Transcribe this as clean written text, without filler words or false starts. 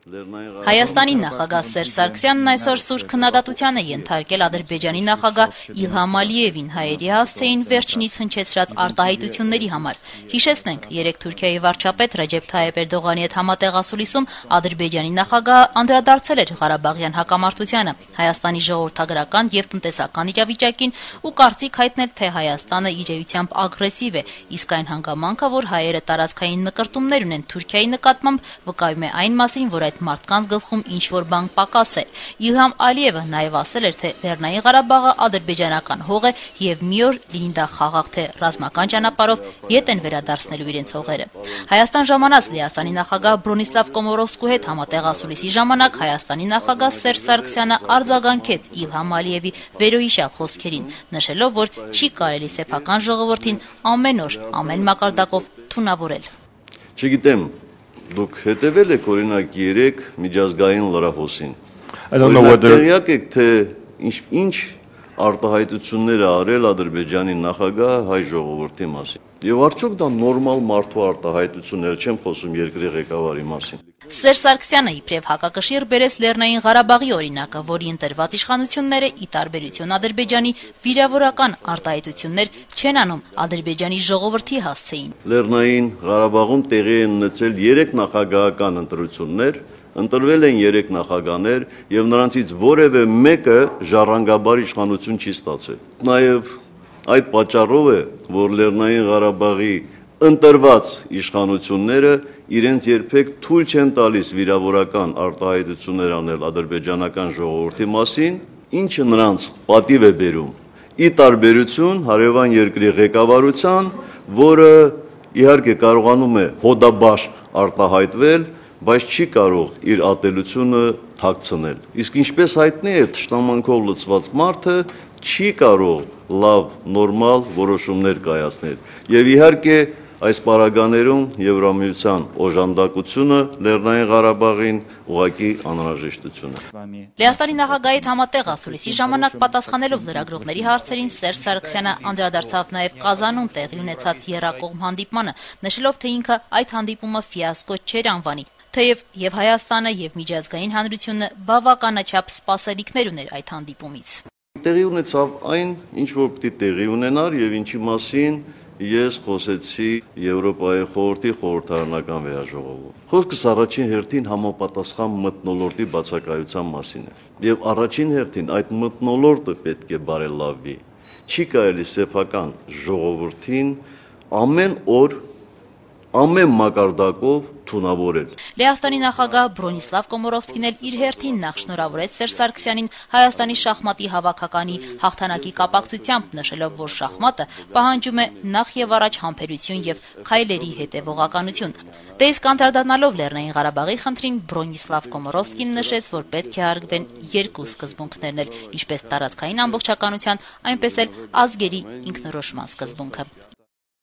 Հայաստանի նախագահ Սերժ Սարգսյանն այսօր սուր քննադատության է ենթարկել Ադրբեջանի նախագահ Իլհամ Ալիևին հայերի հասցեին վերջինիս հնչեցրած արտահայտությունների համար։ Հիշեցնենք, երեկ Թուրքիայի վարչապետ Ռեջեփ Թայիփ Էրդողանի հետ համատեղ ասուլիսում Ադրբեջանի նախագահը անդրադարձել էր Ղարաբաղյան հակամարտությանը, Հայաստանի ժողովրդագրական եւ տնտեսական իրավիճակին ու կարծիք հայտնել, թե Հայաստանը իր էությամբ ագրեսիվ է, իսկ այն հանգամանքը, որ հայերը տարածքային նկրտումներ ունեն Թուրքիայի նկատմամբ, վկայում է այն մասին, որ այդ մարդկանց գլխում ինչ-որ բան պակաս է։ Իլհամ Ալիևը նաև ասել էր, թե Լեռնային Ղարաբաղը ադրբեջանական հող է եւ մի օր լինի դա խաղաղ թե ռազմական ճանապարհով ետ են վերադարձնելու իրենց հողերը։ Հայաստան ժամանած Լեհաստանի նախագահ Բրոնիսլավ Կոմորովսկու հետ համատեղ ասուլիսի ժամանակ Հայաստանի նախագահ Սերժ Սարգսյանը արձագանքեց Իլհամ Ալիևի վերոհիշյալ խոսքերին, նշելով, որ չի կարելի սեփական ժողովրդին ամեն օր, ամեն մակարդակով թունավորել։ Չգիտեմ, դուք հետևել եք օրինակ երեք միջազգային լրահոսին։ Տեղյակ եք, թե ինչ արտահայտություններ է արել Ադրբեջանի նախագահը հայ ժողովրդի մասին։ Եվ արդյոք դա նորմալ մարդու արտահայտություններ, չեմ խոսում երկրի ղեկավարի մասին։ Սերժ Սարգսյանը իբրև հակակշիռ բերեց Լեռնային Ղարաբաղի օրինակը, որի ընտրված իշխանությունները ի տարբերություն Ադրբեջանի վիրավորական արտահայտություններ չեն անում Ադրբեջանի ժողովրդի հասցեին։ Լեռնային Ղարաբաղում տեղի են ունեցել 3 նախագահական ընտրություններ, ընտրվել են 3 նախագահներ եւ նրանցից որևէ մեկը ժառանգաբար իշխանություն չի ստացել։ Նաեւ այդ պատճառով է, որ Լեռնային Ղարաբաղի ընտրված իշխանությունները իրենց երբեք թույլ չեն տալիս վիրավորական արտահայտություններ անել ադրբեջանական ժողովրդի մասին, ինչը նրանց պատիվ է բերում։ Ի տարբերություն հարևան երկրի ղեկավարության, որը իհարկե կարողանում է հոդաբաշխ արտահայտվել, բայց չի կարող իր ատելությունը թաքցնել։ Իսկ ինչպես հայտնի է, թշնամանքով լցված մարդը չի կարող լավ, նորմալ որոշումներ կայացնել։ Եվ իհարկե այս պարագաներում Եվրամիության օժանդակությունը Լեռնային Ղարաբաղին ուղղակի անհրաժեշտություն է։ Լեհաստանի նախագահի հետ համատեղ ասուլիսի ժամանակ պատասխանելով լրագրողների հարցերին Սերժ Սարգսյանը անդրադարձավ նաև Կազանում տեղի ունեցած եռակողմ հանդիպմանը, նշելով, թե ինքը այդ հանդիպումը ֆիասկո չէր անվանի, թեև եւ Հայաստանը եւ միջազգային հանրությունը բավականաչափ սպասելիքներ ուներ այդ հանդիպումից։ Տեղի ունեցավ այն, ինչ որ պիտի տեղի ունենար եւ ինչի մասին ես խոսեցի Եվրոպայի խորհրդի խորհրդարանական վերաժողովում։ Խոսքս առաջին հերթին համապատասխան մթնոլորտի բացակայության մասին է։ Եվ առաջին հերթին այդ մթնոլորտը պետք է բարելավվի։ Չի կարելի սեփական ժողովրդին ամեն օր, ամեն մակարդակով թունավորել։ Լեհաստանի նախագահ Բրոնիսլավ Կոմորովսկին էլ իր հերթին նախ շնորհավորեց Սերժ Սարգսյանին Հայաստանի շախմատի հավաքականի հաղթանակի կապակցությամբ, նշելով, որ շախմատը պահանջում է նախ եւ առաջ համբերություն եւ քայլերի հետեւողականություն։ Դե իսկ անդրադառնալով Լեռնային Ղարաբաղի խնդրին, Բրոնիսլավ Կոմորովսկին նշեց, որ պետք է հարգվեն երկու սկզբունքներն էլ, ինչպես տարածքային ամբողջականության, այնպես էլ ազգերի ինքնորոշման սկզբունքը։